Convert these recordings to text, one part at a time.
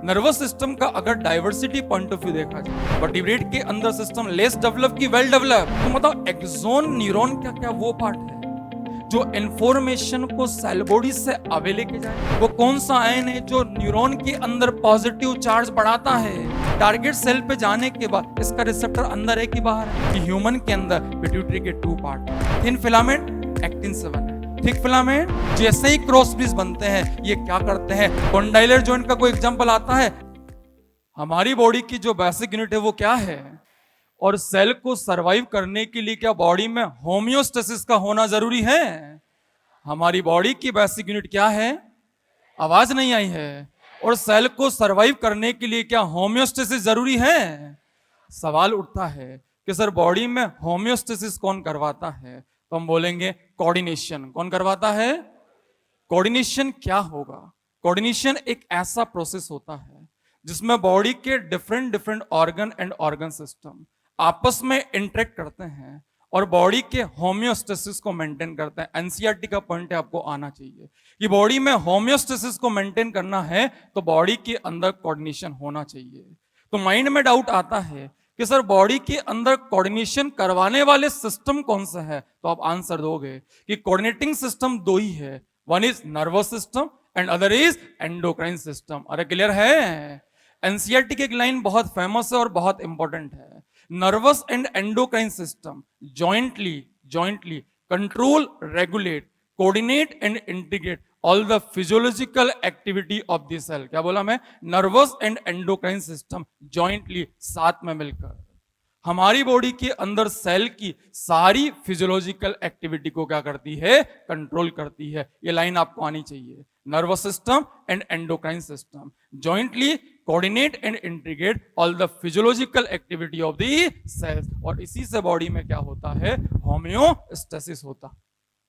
Nervous system का अगर diversity point of view देखा जाए, वर्टिब्रेट के अंदर सिस्टम लेस डेवलप की वेल डेवलप, तो मतलब एक्सोन न्यूरॉन क्या क्या वो पार्ट है जो इंफॉर्मेशन को सेल बॉडी से आगे लेके जाए। वो कौन सा आयन है जो न्यूरॉन के अंदर पॉजिटिव चार्ज बढ़ाता है। टारगेट सेल पे जाने के बाद इसका रिसेप्टर अंदर है कि बाहर है। कि ह्यूमन के अंदर पिट्यूटरी के 2 पार्ट, थिन फिलामेंट, एक्टिन 7 है। थिक फिलामेंट जैसे ही क्रॉस ब्रिज बनते हैं ये क्या करते हैं, कॉन्डाइलर जॉइंट का कोई एग्जांपल आता है। हमारी बॉडी की जो बेसिक यूनिट है वो क्या है, और सेल को सरवाइव करने के लिए क्या बॉडी में होम्योस्टेसिस का होना जरूरी है। हमारी बॉडी की बेसिक यूनिट क्या है, आवाज नहीं आई है। और सेल को सरवाइव करने के लिए क्या होम्योस्टेसिस जरूरी है। सवाल उठता है कि सर बॉडी में होम्योस्टेसिस कौन करवाता है, तो हम बोलेंगे कोऑर्डिनेशन। कौन करवाता है, कोऑर्डिनेशन। क्या होगा, कोऑर्डिनेशन एक ऐसा प्रोसेस होता है जिसमें बॉडी के different organ and organ system आपस में इंटरेक्ट करते हैं और बॉडी के होम्योस्टेसिस को मेंटेन करते हैं। एनसीईआरटी का पॉइंट है, आपको आना चाहिए कि बॉडी में होम्योस्टेसिस को मेंटेन करना है तो बॉडी के अंदर कोऑर्डिनेशन होना चाहिए। तो माइंड में डाउट आता है कि सर बॉडी के अंदर कोऑर्डिनेशन करवाने वाले सिस्टम कौन सा है, तो आप आंसर दोगे कि कोऑर्डिनेटिंग सिस्टम 2 ही है, one is nervous system and other is endocrine system. अरे क्लियर है। एनसीईआरटी की एक लाइन बहुत फेमस है और बहुत इंपॉर्टेंट है, nervous and endocrine system jointly control, regulate, coordinate and integrate all the physiological activity of the cell. क्या बोला मैं, nervous and endocrine system jointly, साथ में मिलकर हमारी बॉडी के अंदर सेल की सारी फिजियोलॉजिकल एक्टिविटी को क्या करती है, कंट्रोल करती है। ये लाइन आपको आनी चाहिए, nervous system and endocrine system jointly coordinate and integrate all the physiological activity of the cells. और इसी से बॉडी में क्या होता है, होम्योस्टेसिस होता।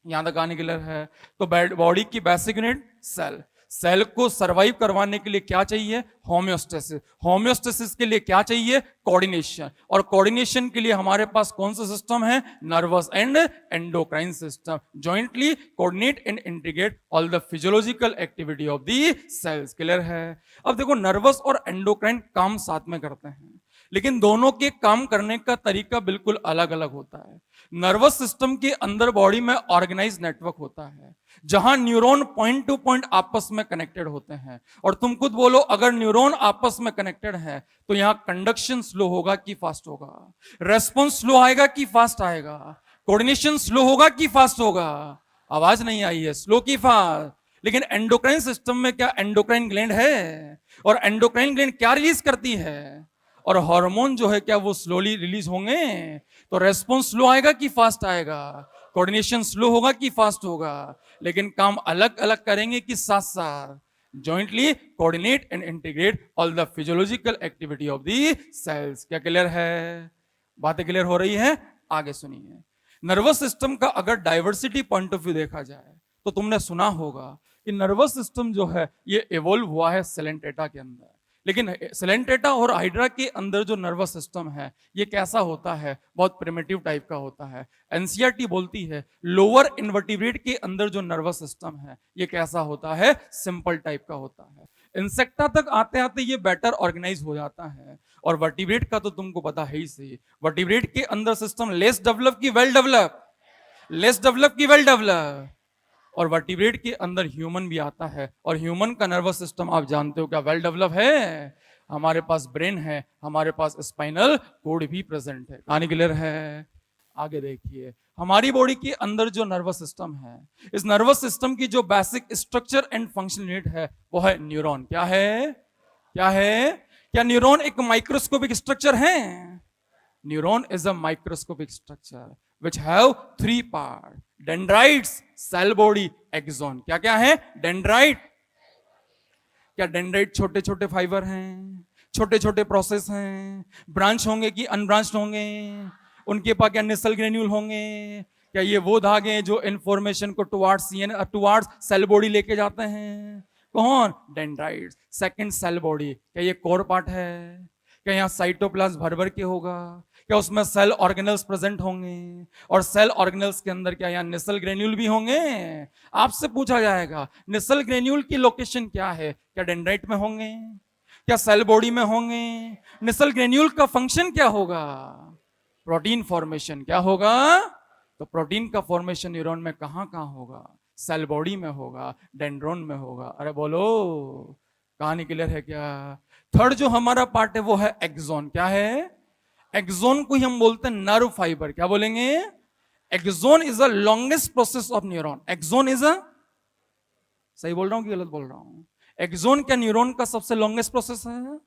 यहां तक आने क्लियर है। तो बॉडी की बेसिक यूनिट सेल, सेल को सरवाइव करवाने के लिए क्या चाहिए, होम्योस्टेसिस। होम्योस्टेसिस के लिए क्या चाहिए, कोऑर्डिनेशन। और कोऑर्डिनेशन के लिए हमारे पास कौन सा सिस्टम है, nervous and endocrine system jointly coordinate and integrate all the physiological activity of the cells. Clear है। अब देखो नर्वस और एंडोक्राइन काम साथ में करते हैं, लेकिन दोनों के काम करने का तरीका बिल्कुल अलग अलग होता है। नर्वस सिस्टम के अंदर बॉडी में ऑर्गेनाइज नेटवर्क होता है जहां न्यूरॉन पॉइंट टू पॉइंट आपस में कनेक्टेड होते हैं। और तुम खुद बोलो, अगर न्यूरॉन आपस में कनेक्टेड है तो यहां कंडक्शन स्लो होगा कि फास्ट होगा, रेस्पॉन्स स्लो आएगा कि फास्ट आएगा, कोऑर्डिनेशन स्लो होगा कि फास्ट होगा। आवाज नहीं आई है, स्लो की फास्ट। लेकिन एंडोक्राइन सिस्टम में क्या एंडोक्राइन ग्लैंड है, और एंडोक्राइन ग्लैंड क्या रिलीज करती है, और हार्मोन जो है क्या वो स्लोली रिलीज होंगे। तो रेस्पॉन्स स्लो आएगा कि फास्ट आएगा, कोऑर्डिनेशन स्लो होगा कि फास्ट होगा, लेकिन काम अलग अलग करेंगे कि साथ साथ। Jointly coordinate and integrate all the physiological activity of the cells. क्या क्लियर है, बातें क्लियर हो रही है। आगे सुनिए, नर्वस सिस्टम का अगर डाइवर्सिटी पॉइंट ऑफ व्यू देखा जाए तो तुमने सुना होगा कि नर्वस सिस्टम जो है ये इवॉल्व हुआ है सेलेंटेटा के अंदर। लेकिन सेलेंटेटा और हाइड्रा के अंदर जो नर्वस सिस्टम है ये कैसा होता है, बहुत प्रिमिटिव टाइप का होता है। एनसीईआरटी बोलती है लोअर इनवर्टिब्रेट के अंदर जो नर्वस सिस्टम है ये कैसा होता है, सिंपल टाइप का होता है। इंसेक्टा तक आते आते ये बेटर ऑर्गेनाइज हो जाता है। और वर्टिब्रेट का तो तुमको पता है ही सही, वर्टिब्रेट के अंदर सिस्टम लेस डेवलप की वेल डेवलप, लेस डेवलप की वेल डेवलप। और वर्टिब्रेट के अंदर ह्यूमन भी आता है, और ह्यूमन का नर्वस सिस्टम आप जानते हो क्या वेल डेवलप है। हमारे पास ब्रेन है, हमारे पास स्पाइनल कोड भी प्रेजेंट है। कहानी क्लियर है। आगे देखिए, हमारी बॉडी के अंदर जो नर्वस सिस्टम है, इस नर्वस सिस्टम की जो basic structure and function unit है वो है न्यूरॉन। क्या है, क्या है, क्या न्यूरॉन एक माइक्रोस्कोपिक स्ट्रक्चर है। Neuron is a microscopic structure which have 3 parts, dendrites, cell body, axon। क्या क्या है, डेंड्राइट। क्या डेंड्राइट छोटे छोटे फाइबर हैं, छोटे छोटे प्रोसेस हैं, ब्रांच होंगे कि अनब्रांच होंगे, उनके पास क्या नेसल ग्रेन्यूल होंगे, क्या ये वो धागे जो इंफॉर्मेशन को टुवार्ड्स सेल बॉडी लेके जाते हैं, कौन, डेंड्राइट्स। सेकंड सेल बॉडी, क्या ये कोर पार्ट है, क्या यहाँ साइटोप्लाज्म भर भर के होगा, क्या उसमें सेल ऑर्गेनल्स प्रेजेंट होंगे, और सेल ऑर्गेनल्स के अंदर क्या यहाँ नेसल ग्रेन्यूल भी होंगे। आपसे पूछा जाएगा नेसल ग्रेन्यूल की लोकेशन क्या है, क्या डेंड्राइट में होंगे, क्या सेल बॉडी में होंगे? नेसल ग्रेन्यूल का फंक्शन क्या होगा? Protein formation. क्या होगा? तो प्रोटीन का फॉर्मेशन न्यूरॉन में कहां कहां होगा? सेल बॉडी में होगा, डेंड्रोन में होगा। अरे बोलो, कहानी क्लियर है क्या? थर्ड जो हमारा पार्ट है वो है एक्सोन। क्या है? एक्सोन को ही हम बोलते हैं नर्व फाइबर। क्या बोलेंगे? Axon is the longest process of neuron. Axon is a, सही बोल रहा हूं कि गलत बोल रहा हूं? एक्सोन क्या न्यूरॉन का सबसे लॉन्गेस्ट प्रोसेस है?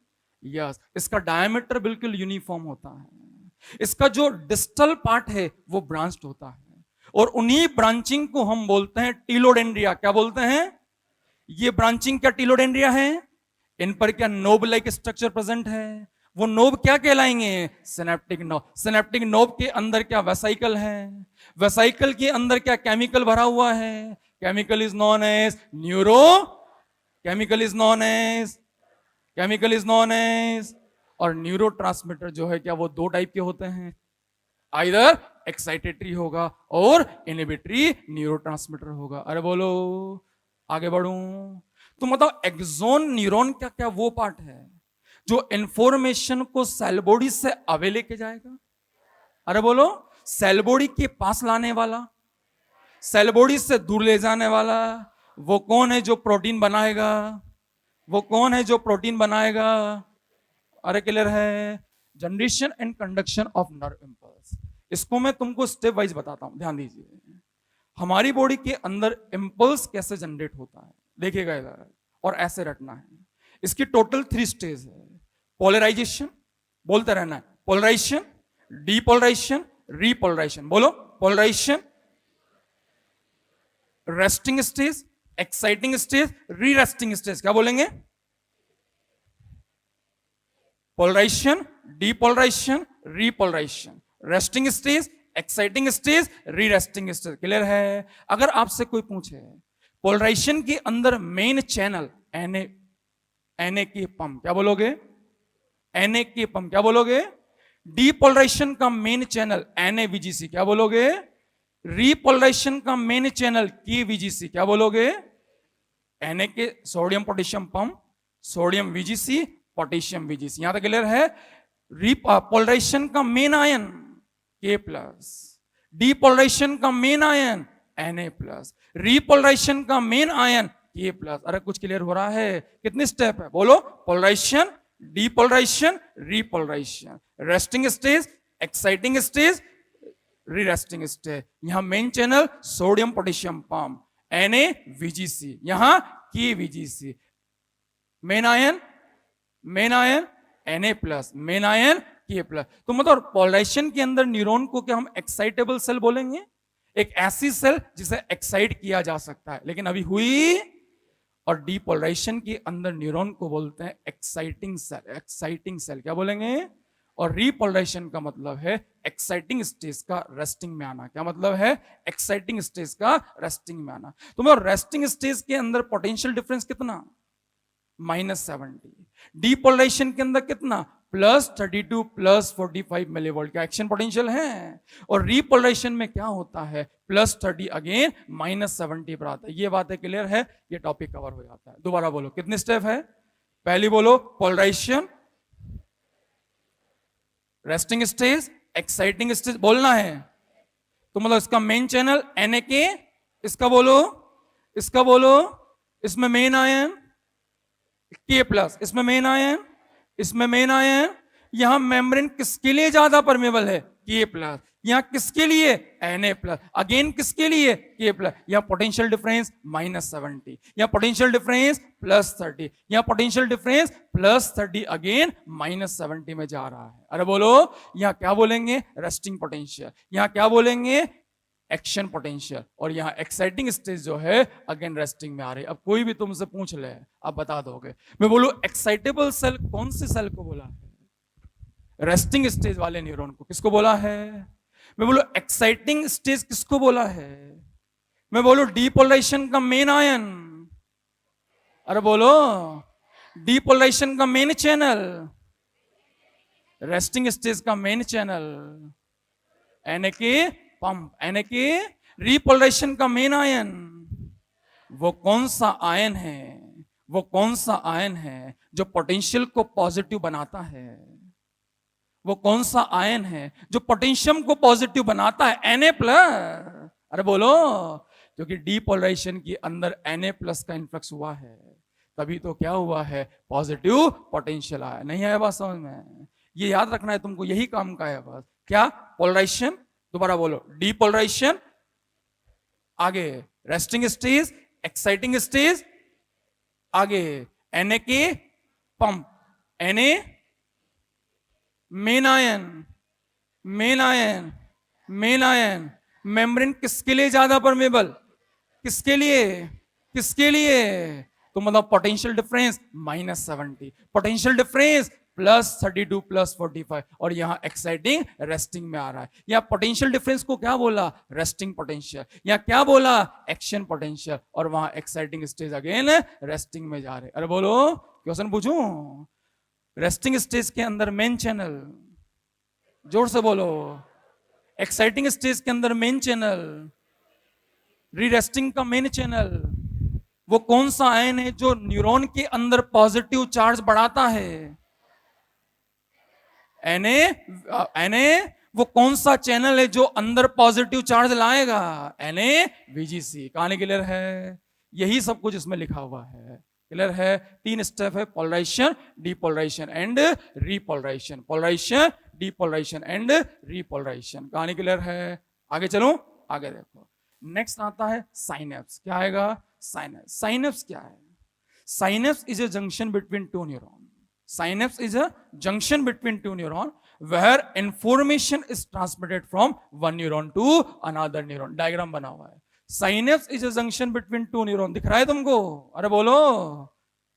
यस। इसका डायमीटर बिल्कुल यूनिफॉर्म होता है। इसका जो डिस्टल पार्ट है वो ब्रांच्ड होता है, और उन्हीं ब्रांचिंग को हम बोलते हैं टीलोडेंड्रिया। क्या बोलते हैं? ये ब्रांचिंग क्या टीलोडेंड्रिया है? इन पर क्या नोब लाइक स्ट्रक्चर प्रेजेंट है? वो नोब क्या कहलाएंगे? Synaptic knob. सिनेप्टिक नोब के अंदर क्या वेसाइकल है? वेसाइकल के अंदर क्या केमिकल भरा हुआ है? Chemical is known as neuro, chemical is known as, chemical is known as, और न्यूरो ट्रांसमीटर जो है क्या वो दो टाइप के होते हैं, आइदर एक्साइटेटरी होगा और इनहिबिटरी न्यूरो ट्रांसमीटर होगा। अरे बोलो, आगे बढ़ूं तो मतलब एक्सोन न्यूरॉन क्या क्या वो पार्ट है जो इंफॉर्मेशन को सेल बॉडी से अवे लेके जाएगा। अरे बोलो, सेल बॉडी के पास लाने वाला, सेल बॉडी से दूर ले जाने वाला, वो कौन है जो प्रोटीन बनाएगा? वो कौन है जो प्रोटीन बनाएगा? अरे क्लियर है? Generation and conduction of nerve impulse. इसको मैं तुमको स्टेप वाइज बताता हूं, ध्यान दीजिए। हमारी बॉडी के अंदर इंपल्स कैसे जनरेट होता है देखिएगा इधर, और ऐसे रटना है। इसकी टोटल 3 स्टेज है। पोलराइजेशन, बोलते रहना है, पोलराइजेशन, डीपोलराइजेशन, रीपोलराइजेशन। बोलो, polarization, resting stage, exciting stage, re resting stage. क्या बोलेंगे? Polarization, depolarization, repolarization, resting stage, exciting stage, re resting stage. Clear है? अगर आपसे कोई पूछे पोलराइजेशन के अंदर मेन चैनल Na की पंप, क्या बोलोगे? Na की पंप, क्या बोलोगे? डीपोलराइजेशन का मेन चैनल NaVGC, क्या बोलोगे? रीपोलराइजेशन का मेन चैनल KVGC, क्या बोलोगे? Na के sodium potassium pump, sodium VGC, potassium VGC। यहां तक क्लियर है? पोलराइजेशन का मेन आयन K+, डीपोलराइजेशन का मेन आयन Na+, रीपोलराइजेशन का मेन आयन K+। अरे कुछ क्लियर हो रहा है? कितने स्टेप है बोलो? Polarization, depolarization, repolarization, resting stage, exciting stage, re resting stage. यहां main channel sodium potassium pump NaVGC, यहां KVGC, main ion Na+, main ion K+। तो मतलब पोलराइजेशन के अंदर न्यूरॉन को क्या हम एक्साइटेबल सेल बोलेंगे? एक ऐसी सेल जिसे एक्साइट किया जा सकता है लेकिन अभी हुई। और डीपोलराइजेशन के अंदर न्यूरॉन को बोलते हैं एक्साइटिंग सेल। एक्साइटिंग सेल क्या बोलेंगे? और रीपोलराइजेशन का मतलब है एक्साइटिंग स्टेज का रेस्टिंग में आना। क्या मतलब है? एक्साइटिंग स्टेज का रेस्टिंग में आना। तो मतलब रेस्टिंग स्टेज के अंदर पोटेंशियल डिफरेंस कितना? -70। डीपोलराइजेशन के अंदर कितना? +32 +45 मिलीवोल्ट का एक्शन पोटेंशियल है। और रीपोलराइजेशन में क्या होता है? +30 अगेन -70 पर आता है। ये बात है, क्लियर है? ये टॉपिक कवर हो जाता है। दोबारा बोलो, कितने स्टेप है? पहली बोलो polarization, resting stage, exciting stage बोलना है। तो मतलब इसका मेन चैनल Na, इसका बोलो, इसका बोलो, इसमें मेन आयन K+, इसमें मेन आयन, इसमें मेन आयन। यहां मेम्ब्रेन किसके लिए ज्यादा परमेबल है? K+। यहां किसके लिए? Na+। अगेन किसके लिए? K+। यहां पोटेंशियल डिफरेंस -70, यहां पोटेंशियल डिफरेंस +30, यहां पोटेंशियल डिफरेंस +30 अगेन -70 में जा रहा है। अरे बोलो, यहां क्या बोलेंगे? Resting potential. यहां क्या बोलेंगे? Action potential. और यहां एक्साइटिंग स्टेज जो है अगेन रेस्टिंग में आ रही है। अब कोई भी तुमसे पूछ ले, आप बता दोगे। मैं बोलूं एक्साइटेबल सेल कौन सी सेल को बोला है? रेस्टिंग स्टेज वाले न्यूरॉन को। किसको बोला है? मैं बोलूं एक्साइटिंग स्टेज किसको बोला है? मैं बोलूं डीपोलराइजेशन का मेन आयन। अरे बोलो, डीपोलराइजेशन का मेन चैनल, रेस्टिंग स्टेज का मेन चैनल Na के पंप, Na के रीपोलराइजेशन का मेन आयन। वो कौन सा आयन है? वो कौन सा आयन है जो पोटेंशियल को पॉजिटिव बनाता है? वो कौन सा आयन है जो पोटेंशियम को पॉजिटिव बनाता है? Na+। अरे बोलो, क्योंकि डीपोलराइजेशन के अंदर Na+ का इन्फ्लक्स हुआ है, तभी तो क्या हुआ है? पॉजिटिव पोटेंशियल आया। नहीं आया बात समझ में? ये याद रखना है तुमको, यही काम का है बस। क्या? पोलराइजेशन। दोबारा बोलो, डीपोलराइजेशन, आगे रेस्टिंग स्टेज, एक्साइटिंग स्टेज, आगे Na के pump, Na main ion, main ion, main ion. Membrane किसके लिए ज्यादा परमेबल? किसके लिए? किसके लिए? तो मतलब पोटेंशियल डिफरेंस -70, पोटेंशियल डिफरेंस +32 +45, और यहां एक्साइटिंग रेस्टिंग में आ रहा है। यहां पोटेंशियल डिफरेंस को क्या बोला? Resting potential. यहां क्या बोला? Action potential. और वहां एक्साइटिंग स्टेज अगेन रेस्टिंग में जा रहे। अरे बोलो, क्वेश्चन पूछूं? रेस्टिंग स्टेज के अंदर मेन चैनल, जोर से बोलो। एक्साइटिंग स्टेज के अंदर मेन चैनल, री रेस्टिंग का मेन चैनल। वो कौन सा आयन है जो न्यूरॉन के अंदर पॉजिटिव चार्ज बढ़ाता है? Na। वो कौन सा चैनल है जो अंदर पॉजिटिव चार्ज लाएगा? Na-VGC। कहानी क्लियर है? यही सब कुछ इसमें लिखा हुआ है। क्लियर है? 3 स्टेप है, polarization, depolarization and repolarization. Polarization, depolarization and repolarization. कहानी क्लियर है? आगे चलो, आगे देखो। नेक्स्ट आता है साइनेप्स। क्या आएगा? साइनेप्स। साइनेप्स क्या है? Synapse is a junction between two neuron. Synapse is a junction between two neurons where information is transmitted from one neuron to another neuron. Diagram बना हुआ है। Synapse is a junction between two neurons। दिख रहा है तुमको? अरे बोलो,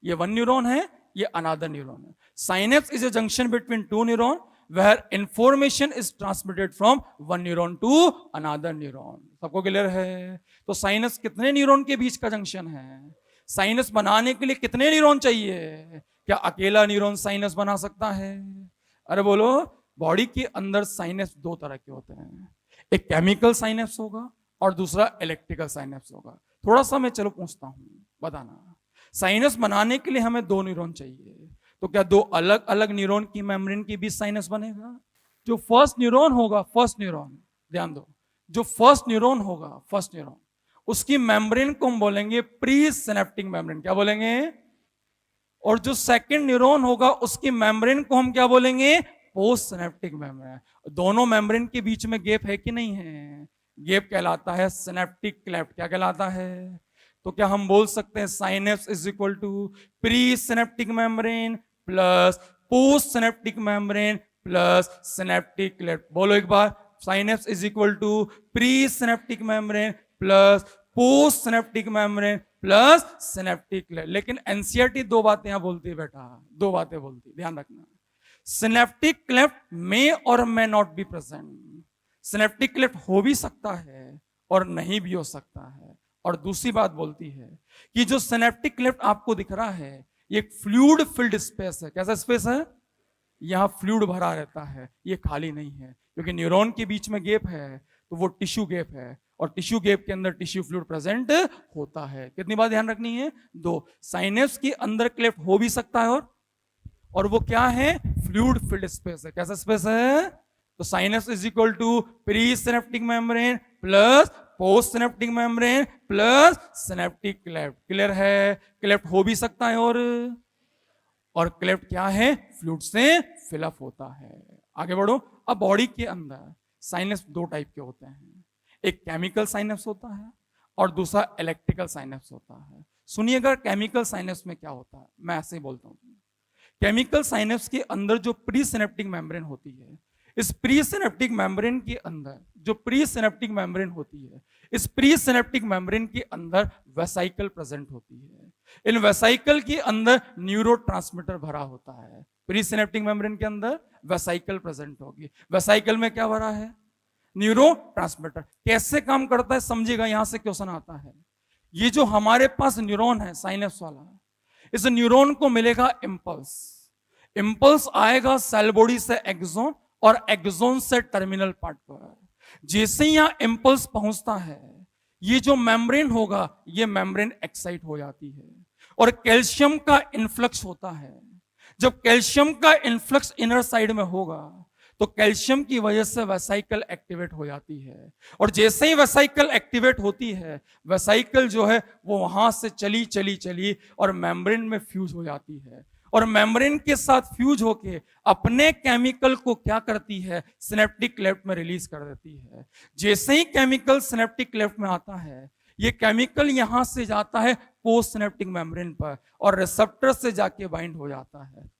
ये one neuron है, ये another neuron है। Synapse is a junction between two neurons where information is transmitted from one neuron to another neuron। सबको क्लियर है? तो साइनस कितने न्यूरॉन के बीच का जंक्शन है? साइनस बनाने के लिए कितने न्यूरॉन चाहिए? क्या अकेला न्यूरॉन साइनस बना सकता है? अरे बोलो, बॉडी के अंदर साइनस 2 तरह के होते हैं। एक केमिकल साइनस होगा और दूसरा इलेक्ट्रिकल साइनस होगा। थोड़ा सा मैं चलो पूछता हूं, बताना। साइनस बनाने के लिए हमें 2 न्यूरॉन चाहिए, तो क्या 2 अलग अलग न्यूरॉन की मेम्ब्रेन के बीच साइनस बनेगा? जो फर्स्ट न्यूरॉन होगा, फर्स्ट न्यूरॉन, ध्यान दो, जो फर्स्ट न्यूरॉन होगा, फर्स्ट न्यूरॉन, उसकी मेम्ब्रेन को हम बोलेंगे प्री सिनेप्टिक मेम्ब्रेन। क्या बोलेंगे? और जो सेकंड न्यूरॉन होगा उसकी मेम्ब्रेन को हम क्या बोलेंगे? Post synaptic membrane. दोनों मेम्ब्रेन के बीच में गैप है कि नहीं है? गैप कहलाता है सिनेप्टिक क्लेफ्ट। क्या कहलाता है? तो क्या हम बोल सकते हैं synapse is equal to pre synaptic membrane plus post synaptic membrane plus synaptic cleft? बोलो एक बार, synapse is equal to pre synaptic membrane plus post synaptic membrane plus synaptic cleft. लेकिन एनसीईआरटी 2 बातें यहां बोलती है बेटा, 2 बातें बोलती है, ध्यान रखना। सिनेप्टिक क्लेफ्ट मे और may not be present. Synaptic cleft हो भी सकता है और नहीं भी हो सकता है। और दूसरी बात बोलती है कि जो सिनेप्टिक क्लेफ्ट आपको दिख रहा है, ये एक फ्लूइड फिल्ड स्पेस है। कैसा स्पेस है? यहां फ्लूइड भरा रहता है, ये खाली नहीं है, क्योंकि न्यूरॉन के बीच में गैप है, तो वो टिश्यू गैप है, और टिश्यू गैप के अंदर टिश्यू फ्लूइड प्रेजेंट होता है। कितनी बात ध्यान रखनी है? 2। साइनेप्स के अंदर क्लेफ्ट हो भी सकता है, और वो क्या है? फ्लूइड फिल्ड स्पेस है। कैसा स्पेस है? तो synapse is equal to pre synaptic membrane plus post synaptic membrane plus synaptic cleft. Clear है? क्लेफ्ट हो भी सकता है, और क्लेफ्ट क्या है? फ्लूइड से फिलअप होता है। आगे बढ़ो। अब बॉडी के अंदर साइनेप्स 2 टाइप के होते हैं। एक केमिकल साइनेप्स होता है और दूसरा इलेक्ट्रिकल साइनेप्स होता है। सुनिएगा, केमिकल साइनेप्स में क्या होता है, मैं ऐसे ही बोलता हूं। केमिकल साइनेप्स के अंदर जो प्री सिनेप्टिक मेम्ब्रेन होती है, इस प्री सिनेप्टिक मेम्ब्रेन के अंदर जो प्री सिनेप्टिक मेम्ब्रेन होती है, इस प्री सिनेप्टिक मेम्ब्रेन के अंदर वेसाइकल प्रेजेंट होती है। इन वेसाइकल के अंदर न्यूरोट्रांसमीटर भरा होता है। प्री सिनेप्टिक मेम्ब्रेन के अंदर वेसाइकल प्रेजेंट होगी। वेसाइकल में क्या भरा है? न्यूरोट्रांसमीटर। कैसे काम करता है समझिएगा, यहां से क्वेश्चन आता है। ये जो हमारे पास न्यूरॉन है साइनेप्स वाला, इस न्यूरॉन को मिलेगा इंपल्स। इंपल्स आएगा सेल बॉडी से एक्सोन और एक्सोन से टर्मिनल पार्ट पर। जैसे ही यहां इंपल्स पहुंचता है, ये जो मेम्ब्रेन होगा, ये मेम्ब्रेन एक्साइट हो जाती है। और कैल्शियम का इन्फ्लक्स होता है। जब कैल्शियम का इन्फ्लक्स इनर साइड में होगा तो कैल्शियम की वजह से वेसाइकल एक्टिवेट हो जाती है, और जैसे ही वेसाइकल एक्टिवेट होती है, वेसाइकल जो है वो वहां से चली चली चली और मेम्ब्रेन में फ्यूज हो जाती है, और मेम्ब्रेन के साथ फ्यूज होके अपने केमिकल को क्या करती है, सिनेप्टिक क्लेफ्ट में रिलीज कर देती है। जैसे ही केमिकल सिनेप्टिक क्लेफ्ट में आता है, ये केमिकल यहां से जाता है पोस्ट सिनेप्टिक मेम्ब्रेन पर और रिसेप्टर से जाके बाइंड हो जाता है।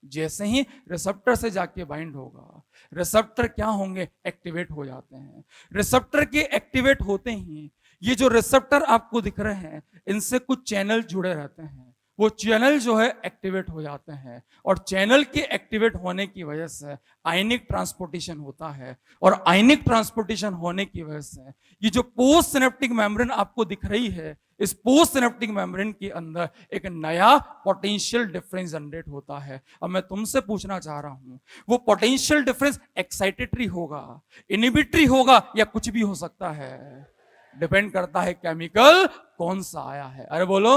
जैसे ही रिसेप्टर से जाके बाइंड होगा, रिसेप्टर क्या होंगे, एक्टिवेट हो जाते हैं। रिसेप्टर के एक्टिवेट होते ही ये जो रिसेप्टर आपको दिख रहे हैं, इनसे कुछ चैनल जुड़े रहते हैं, वो चैनल जो है एक्टिवेट हो जाते हैं, और चैनल के एक्टिवेट होने की वजह से आयनिक ट्रांसपोर्टेशन होता है, और आयनिक ट्रांसपोर्टेशन होने की वजह से ये जो पोस्ट सिनेप्टिक मेम्ब्रेन आपको दिख रही है, इस पोस्ट सिनेप्टिक मेम्ब्रेन के अंदर एक नया पोटेंशियल डिफरेंस जनरेट होता है। अब मैं तुमसे पूछना चाह रहा हूं, वो पोटेंशियल डिफरेंस एक्साइटेटरी होगा, इनहिबिटरी होगा, या कुछ भी हो सकता है? डिपेंड करता है केमिकल कौन सा आया है। अरे बोलो।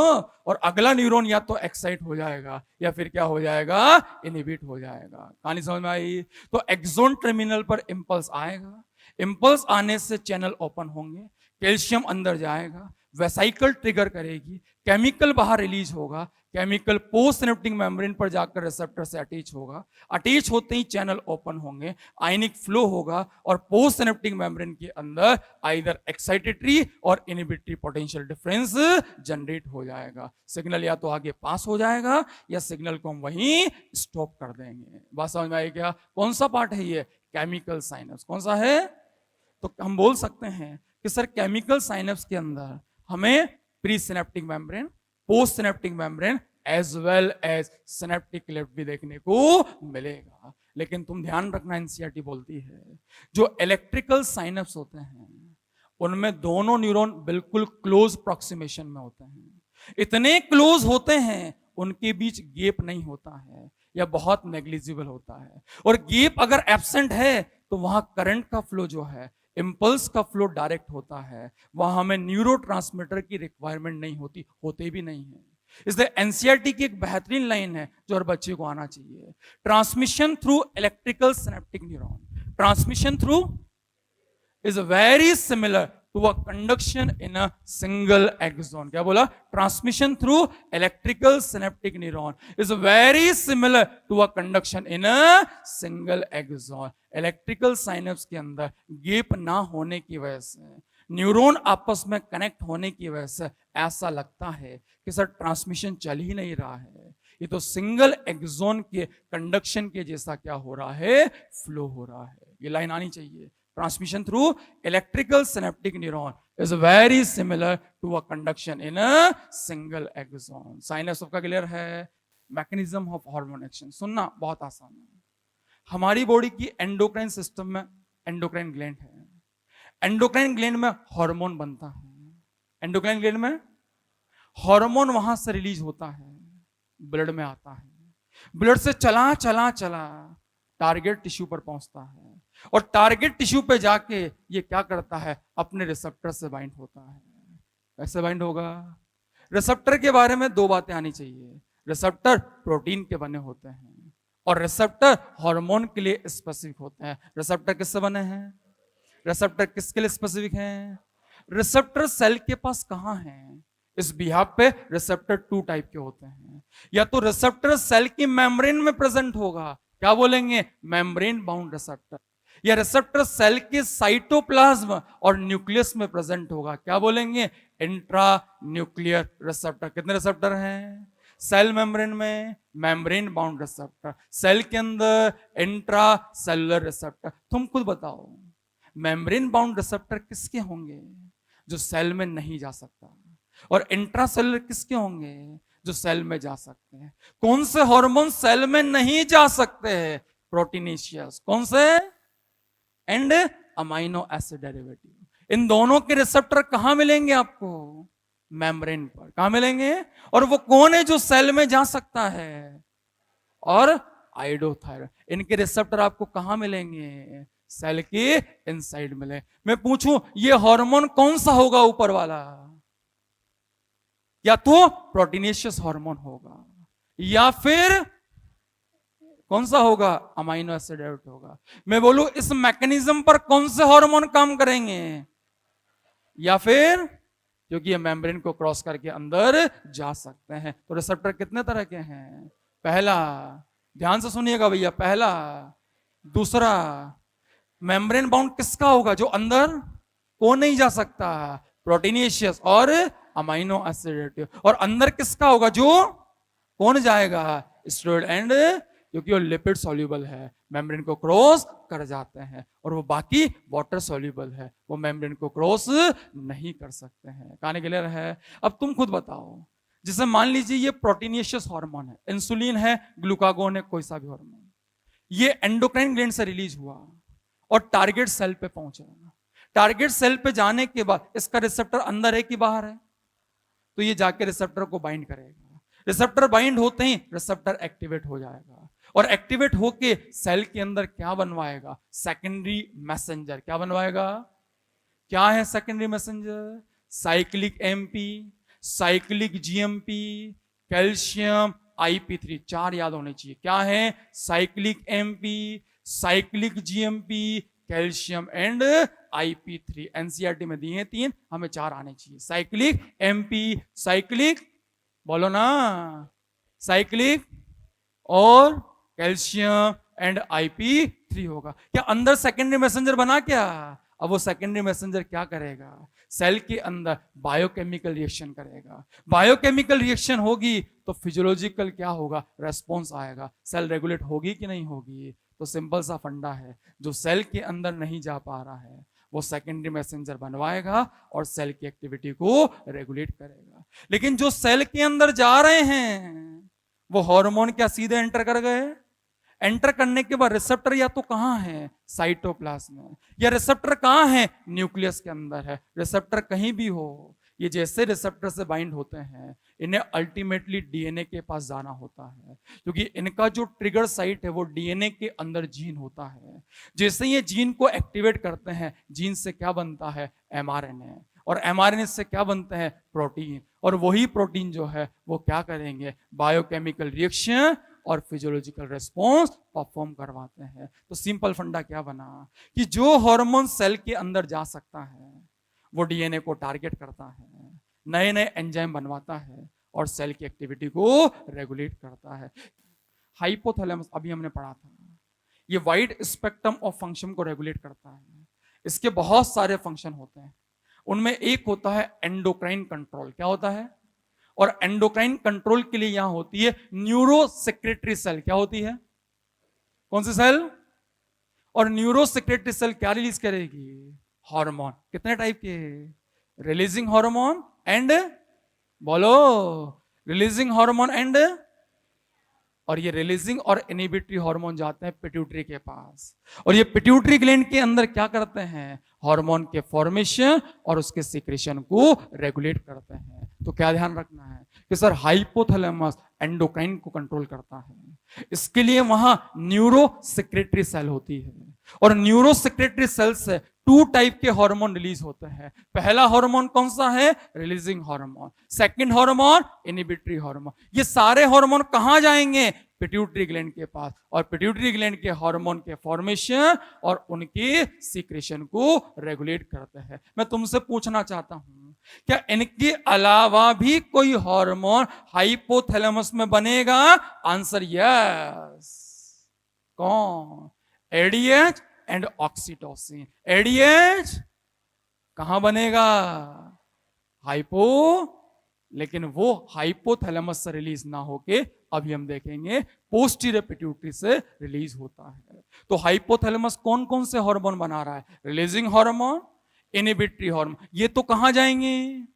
और अगला न्यूरॉन या तो एक्साइट हो जाएगा या फिर क्या हो जाएगा, इनहिबिट हो जाएगा। कहानी समझ में आई? तो एक्सोन टर्मिनल पर इंपल्स आएगा, इंपल्स आने से चैनल ओपन होंगे, कैल्शियम अंदर जाएगा, वेसाइकल ट्रिगर करेगी, केमिकल बाहर रिलीज होगा, केमिकल पोस्ट सिनेप्टिक मेम्ब्रेन पर जाकर रिसेप्टर से अटैच होगा, अटैच होते ही चैनल ओपन होंगे, आयनिक फ्लो होगा, और पोस्ट सिनेप्टिक मेम्ब्रेन के अंदर आइदर एक्साइटेटरी और इनहिबिटरी पोटेंशियल डिफरेंस जनरेट हो जाएगा। सिग्नल या तो आगे पास हो जाएगा या सिग्नल को हम वहीं स्टॉप कर देंगे। बात समझ में आई क्या? कौन सा पार्ट है ये? केमिकल साइनप्स। कौन सा है? तो हम बोल सकते हैं कि सर केमिकल साइनप्स के अंदर हमें pre synaptic membrane, post synaptic membrane as well as synaptic cleft भी देखने को मिलेगा। लेकिन तुम ध्यान रखना, एनसीईआरटी बोलती है जो इलेक्ट्रिकल साइनप्स होते हैं उनमें दोनों न्यूरॉन बिल्कुल क्लोज प्रोक्सीमेशन में होते हैं, इतने क्लोज होते हैं उनके बीच गैप नहीं होता है या बहुत नेग्लिजिबल होता है। और गैप अगर एब्सेंट है तो वहां करंट का फ्लो जो है, इंपल्स का फ्लो डायरेक्ट होता है, वहां हमें न्यूरोट्रांसमीटर की रिक्वायरमेंट नहीं होती, होते भी नहीं है। इसलिए एनसीईआरटी की एक बेहतरीन लाइन है जो हर बच्चे को आना चाहिए, transmission through electrical synaptic neuron. Transmission through is very similar to a conduction in a single axon. क्या बोला? Transmission through electrical synaptic neuron is very similar to a conduction in a single axon. Electrical synapse के अंदर gap ना होने की वजह से, neuron आपस में कनेक्ट होने की वजह से ऐसा लगता है कि सर ट्रांसमिशन चल ही नहीं रहा है, ये तो सिंगल एक्सॉन के कंडक्शन के जैसा क्या हो रहा है, फ्लो हो रहा है। ये लाइन आनी चाहिए। Transmission through electrical synaptic neuron is very similar to a conduction in a single axon. साइनस सबका क्लियर है? मैकेनिज्म ऑफ हार्मोन एक्शन सुनना बहुत आसान है। हमारी बॉडी की एंडोक्राइन सिस्टम में एंडोक्राइन ग्लैंड है, एंडोक्राइन ग्लैंड में हार्मोन बनता है, एंडोक्राइन ग्लैंड में हार्मोन वहां से रिलीज होता है, ब्लड में आता है, ब्लड से चला चला चला टारगेट टिश्यू पर पहुंचता है, और टारगेट टिश्यू पे जाके ये क्या करता है, अपने रिसेप्टर से बाइंड होता है। कैसे बाइंड होगा? रिसेप्टर के बारे में दो बातें आनी चाहिए। रिसेप्टर प्रोटीन के बने होते हैं और रिसेप्टर हार्मोन के लिए स्पेसिफिक होते हैं। रिसेप्टर किससे बने हैं? रिसेप्टर किसके लिए स्पेसिफिक हैं? रिसेप्टर सेल के पास कहां है? इस बिहाफ पे रिसेप्टर 2 टाइप के होते हैं। या तो रिसेप्टर सेल की मेम्ब्रेन में प्रेजेंट होगा, क्या बोलेंगे, मेम्ब्रेन बाउंड रिसेप्टर, या रिसेप्टर सेल के साइटोप्लाज्म और न्यूक्लियस में प्रेजेंट होगा, क्या बोलेंगे, इंट्रा न्यूक्लियर रिसेप्टर। कितने रिसेप्टर हैं सेल मेम्ब्रेन में? मेम्ब्रेन बाउंड रिसेप्टर, सेल के अंदर इंट्रा सेलुलर रिसेप्टर। तुम खुद बताओ मेम्ब्रेन बाउंड रिसेप्टर किसके होंगे? जो सेल में नहीं जा सकता, और इंट्रा सेलुलर किसके होंगे? जो सेल में जा सकते हैं। कौन से हार्मोन सेल में नहीं जा सकते हैं? प्रोटीनेशियस। कौन से? And amino acid derivative. इन दोनों के रिसेप्टर कहां मिलेंगे आपको? मेम्ब्रेन पर। कहां मिलेंगे? और वो कौन है जो सेल में जा सकता है? और आइडोथायराइड। इनके रिसेप्टर आपको कहां मिलेंगे? सेल के इनसाइड मिले। मैं पूछूं ये हार्मोन कौन सा होगा ऊपर वाला? या तो प्रोटीनेशियस हार्मोन होगा या फिर कौन सा होगा, अमाइनो एसिड डेरिवेटिव होगा। मैं बोलूं इस मैकेनिज्म पर कौन से हार्मोन काम करेंगे, या फिर क्योंकि ये मेम्ब्रेन को क्रॉस करके अंदर जा सकते हैं। तो रिसेप्टर कितने तरह के हैं, पहला, ध्यान से सुनिएगा भैया, पहला, दूसरा, मेम्ब्रेन बाउंड किसका होगा, जो अंदर कौन नहीं जा सकता, प्रोटीनेशियस और अमाइनो एसिड डेरिवेटिव। और अंदर किसका होगा, जो कौन जाएगा, स्टेरॉइड एंड, क्योंकि वो लिपिड सॉल्युबल है, मेम्ब्रेन को क्रॉस कर जाते हैं, और वो बाकी वाटर सॉल्युबल है, वो मेम्ब्रेन को क्रॉस नहीं कर सकते हैं। कहानी क्लियर है। अब तुम खुद बताओ, जैसे मान लीजिए ये प्रोटीनियस हार्मोन है, इंसुलिन है, ग्लूकागोन है, कोई सा भी हार्मोन, ये एंडोक्राइन ग्लैंड से रिलीज हुआ और टारगेट सेल पे पहुंचा। टारगेट सेल पे जाने के बाद इसका रिसेप्टर अंदर है कि बाहर है, तो ये जाके रिसेप्टर को बाइंड करेगा। रिसेप्टर बाइंड होते ही रिसेप्टर एक्टिवेट हो जाएगा, और एक्टिवेट होके सेल के अंदर क्या बनवाएगा, सेकेंडरी मैसेंजर। क्या बनवाएगा, क्या है secondary messenger, cyclic MP, cyclic GMP, calcium, IP3, 4 याद होने चाहिए। क्या है, cyclic MP, cyclic GMP, calcium and IP3। NCERT में दिए हैं 3, हमें 4 आने चाहिए। साइक्लिक एमपी, साइक्लिक, बोलो ना, साइक्लिक और कैल्शियम एंड IP3 होगा। क्या अंदर सेकेंडरी मैसेंजर बना क्या, अब वो सेकेंडरी मैसेंजर क्या करेगा, सेल के अंदर बायोकेमिकल रिएक्शन करेगा। बायोकेमिकल रिएक्शन होगी तो फिजियोलॉजिकल क्या होगा, रेस्पॉन्स आएगा। सेल रेगुलेट होगी कि नहीं होगी, तो सिंपल सा फंडा है, जो सेल के अंदर नहीं जा पा रहा है वो सेकेंडरी मैसेंजर बनवाएगा और सेल की एक्टिविटी को रेगुलेट करेगा। लेकिन जो सेल के अंदर जा रहे हैं वो हार्मोन क्या सीधे एंटर कर गए, एंटर करने के बाद रिसेप्टर या तो कहां है, साइटोप्लाज्म में, या रिसेप्टर कहां है, न्यूक्लियस के अंदर है। रिसेप्टर कहीं भी हो, ये जैसे रिसेप्टर से बाइंड होते हैं, इन्हें अल्टीमेटली डीएनए के पास जाना होता है, क्योंकि इनका जो ट्रिगर साइट है वो डीएनए के अंदर जीन होता है। जैसे ये जीन को एक्टिवेट करते हैं, जीन से क्या बनता है, mRNA, और mRNA से क्या बनते हैं, प्रोटीन, और वही प्रोटीन जो है वो क्या करेंगे, बायोकेमिकल रिएक्शन और फिजियोलॉजिकल रेस्पॉन्स परफॉर्म करवाते हैं। तो सिंपल फंडा क्या बना कि जो हार्मोन सेल के अंदर जा सकता है वो डीएनए को टारगेट करता है, नए नए एंजाइम बनवाता है और सेल की एक्टिविटी को रेगुलेट करता है। हाइपोथैलेमस अभी हमने पढ़ा था, ये वाइड स्पेक्ट्रम ऑफ फंक्शन को रेगुलेट करता है। इसके बहुत सारे फंक्शन होते हैं, उनमें एक होता है एंडोक्राइन कंट्रोल। क्या होता है, और एंडोक्राइन कंट्रोल के लिए यहां होती है न्यूरो सेक्रेटरी सेल। क्या होती है, कौन सी सेल, और न्यूरो सेक्रेटरी सेल क्या रिलीज करेगी, हार्मोन। कितने टाइप के, रिलीजिंग हार्मोन एंड, बोलो, रिलीजिंग हार्मोन एंड, और ये रिलीजिंग और इनहिबिटरी हार्मोन जाते हैं पिट्यूटरी के पास, और ये पिट्यूटरी ग्लैंड के अंदर क्या करते हैं, हार्मोन के फॉर्मेशन और उसके सीक्रेशन को रेगुलेट करते हैं। तो क्या ध्यान रखना है कि सर हाइपोथैलेमस एंडोक्राइन को कंट्रोल करता है, इसके लिए वहां न्यूरो सेक्रेटरी सेल होती है, और न्यूरो सेक्रेटरी सेल से 2 टाइप के हार्मोन रिलीज होते हैं। पहला हार्मोन कौन सा है, releasing hormone, second hormone inhibitory hormone. ये सारे हार्मोन कहां जाएंगे, पिट्यूटरी ग्लैंड के पास, और पिट्यूटरी ग्लैंड के हार्मोन के फॉर्मेशन और उनके सीक्रेशन को रेगुलेट करते हैं। मैं तुमसे पूछना चाहता हूं, क्या इनके अलावा भी कोई हार्मोन हाइपोथैलेमस में बनेगा, आंसर यस। कौन, एडीएच एंड ऑक्सीटोसिन। एडीएच कहां बनेगा, हाइपो, लेकिन वो हाइपोथैलेमस से रिलीज ना होके अभी हम देखेंगे पोस्टीरियर पिट्यूटरी से रिलीज होता है। तो हाइपोथैलेमस कौन कौन से हार्मोन बना रहा है, रिलीजिंग हार्मोन, इनहिबिटरी हार्मोन, ये तो कहां जाएंगे,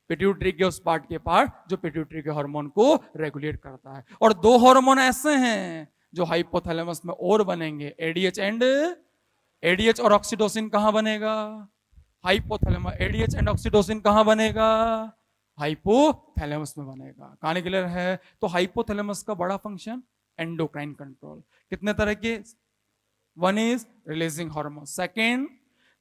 पिट्यूटरी के उस पार्ट के पार्ट जो पिट्यूटरी के हार्मोन को रेगुलेट करता है। और 2 हार्मोन ऐसे हैं जो हाइपोथैलेमस में और बनेंगे, एडीएच और ऑक्सीटोसिन कहां बनेगा, हाइपोथैलेमस, एडीएच एंड ऑक्सीटोसिन कहां बनेगा, हाइपोथैलेमस में बनेगा। कहानी क्लियर है। तो हाइपोथैलेमस का बड़ा फंक्शन एंडोक्राइन कंट्रोल। कितने तरह के, 1 इज रिलीजिंग हार्मोन, सेकेंड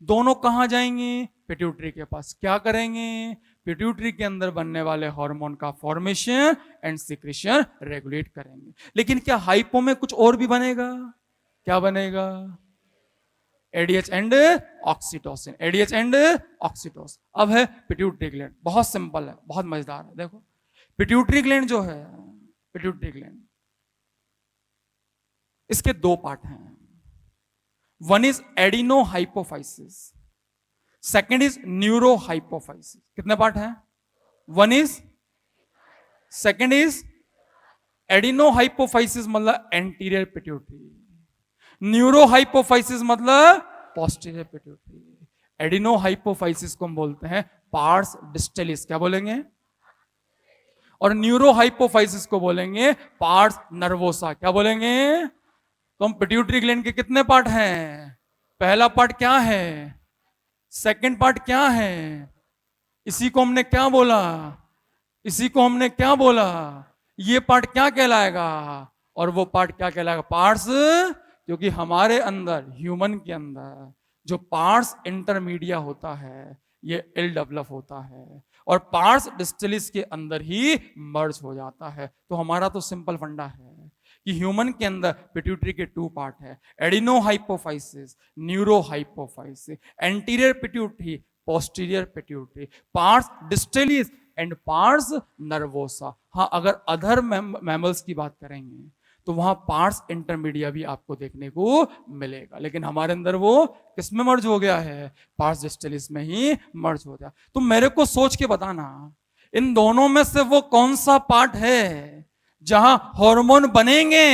दोनों कहां जाएंगे? पिट्यूटरी के पास। क्या करेंगे? पिट्यूटरी के अंदर बनने वाले हार्मोन का फॉर्मेशन एंड सिक्रेशन रेगुलेट करेंगे। लेकिन क्या हाइपो में कुछ और भी बनेगा? क्या बनेगा? ADH and oxytocin, ADH and oxytocin. अब है पिट्यूटरी ग्लैंड। बहुत सिंपल है, बहुत मजेदार है। देखो पिट्यूटरी ग्लैंड जो है, पिट्यूटरी ग्लैंड, इसके दो पार्ट हैं। One is adeno hypophysis, second is neuro hypophysis. कितने पार्ट हैं? One is, second is adeno hypophysis मतलब एंटीरियर पिट्यूटरी, न्यूरो हाइपोफाइसिस मतलब पोस्टीरियर पिट्यूटरी। एडिनो हाइपोफाइसिस को हम बोलते हैं पार्स डिस्टलिस। क्या बोलेंगे? और न्यूरो हाइपोफाइसिस को बोलेंगे पार्स नर्वोसा। क्या बोलेंगे? तो हम पिट्यूटरी ग्लैंड के कितने पार्ट हैं? पहला पार्ट क्या है? सेकंड पार्ट क्या है? इसी को हमने क्या बोला? इसी को हमने क्या बोला? ये पार्ट क्या कहलाएगा और वो पार्ट क्या कहलाएगा? पार्ट्स। क्योंकि हमारे अंदर, ह्यूमन के अंदर जो पार्ट्स इंटरमीडिया होता है ये इल डेवलप होता है और पार्ट्स डिस्टलिस के अंदर ही मर्ज हो जाता है। तो हमारा तो सिंपल फंडा है कि ह्यूमन के अंदर पिट्यूटरी के टू पार्ट है, adeno hypophysis, neuro hypophysis, anterior pituitary, posterior pituitary, parts distalis and parts nervosa. हाँ, अगर अदर मैमल्स की बात करेंगे तो वहां पार्ट्स इंटरमीडिया भी आपको देखने को मिलेगा, लेकिन हमारे अंदर वो किस में मर्ज हो गया है? पार्ट्स डिस्टलिस में ही मर्ज हो गया। तो मेरे को सोच के बताना, इन दोनों में से वो कौन सा पार्ट है जहां हार्मोन बनेंगे?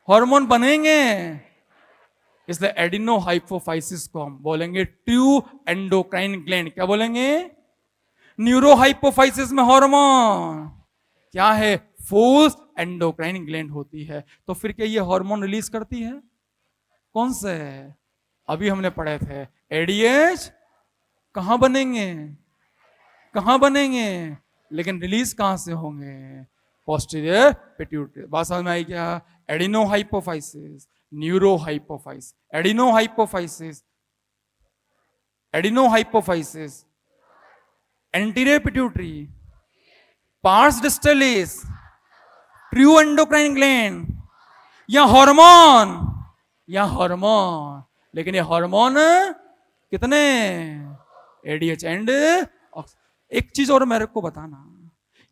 हार्मोन बनेंगे। इसलिए एडिनो हाइपोफाइसिस को हम बोलेंगे ट्रू एंडोक्राइन ग्लैंड। क्या बोलेंगे? न्यूरो हाइपोफाइसिस में हार्मोन क्या है? फूल्स एंडोक्राइन ग्लैंड होती है। तो फिर क्या ये हार्मोन रिलीज करती है? कौन से? अभी हमने पढ़े थे एडीएच। कहां बनेंगे? कहां बनेंगे? लेकिन रिलीज कहां से होंगे? Posterior pituitary. बात समझ में आई क्या? Adeno hypophysis, neuro hypophysis, adeno hypophysis, adeno hypophysis, anterior pituitary, parts distalis, true endocrine gland, या हार्मोन, या हार्मोन। लेकिन ये हार्मोन कितने? ADH and. एक चीज और मेरे को बताना,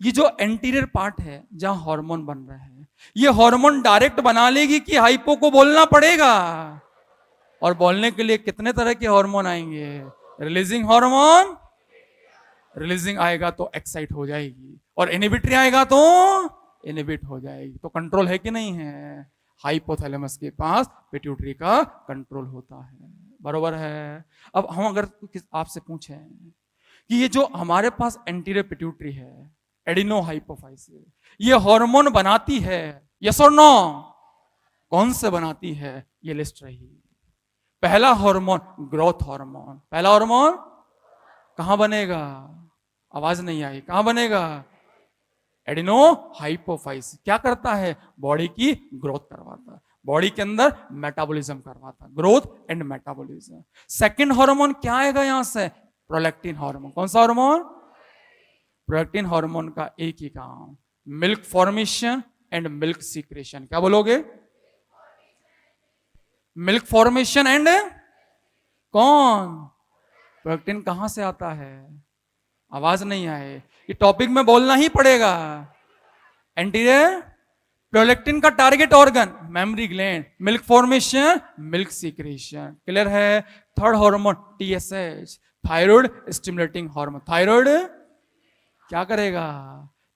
ये जो एंटीरियर पार्ट है जहां हार्मोन बन रहा है, ये हार्मोन डायरेक्ट बना लेगी कि हाइपो को बोलना पड़ेगा? और बोलने के लिए कितने तरह के हार्मोन आएंगे? रिलीजिंग हार्मोन, रिलीजिंग आएगा तो एक्साइट हो जाएगी, और इनहिबिटरी आएगा तो इनहिबिट हो जाएगी। तो कंट्रोल है कि नहीं है? हाइपोथैलेमस के पास पिट्यूटरी का कंट्रोल होता है। बरोबर है। अब हम अगर आपसे पूछें कि ये जो हमारे पास एंटीरियर पिट्यूटरी है, एडिनो हाइपोफाइसिस, ये हार्मोन बनाती है, यस और नो? कौन से बनाती है? ये लिस्ट रही। पहला हार्मोन ग्रोथ हार्मोन। पहला हार्मोन कहां बनेगा? आवाज नहीं आई। कहां बनेगा? Adeno hypophysis. क्या करता है? बॉडी की ग्रोथ करवाता है, बॉडी के अंदर मेटाबॉलिज्म करवाता है, growth and metabolism. Second hormone क्या आएगा यहां से? Prolactin hormone. कौन सा हार्मोन? प्रोलैक्टिन हार्मोन का एक ही काम, milk formation and milk secretion. क्या बोलोगे? मिल्क फॉर्मेशन एंड कौन? प्रोलैक्टिन कहां से आता है? आवाज नहीं आए। ये टॉपिक में बोलना ही पड़ेगा। एंटीरियर प्रोलैक्टिन का target organ mammary gland, milk formation, milk secretion. Clear है? Third hormone TSH, thyroid stimulating hormone. Thyroid क्या करेगा?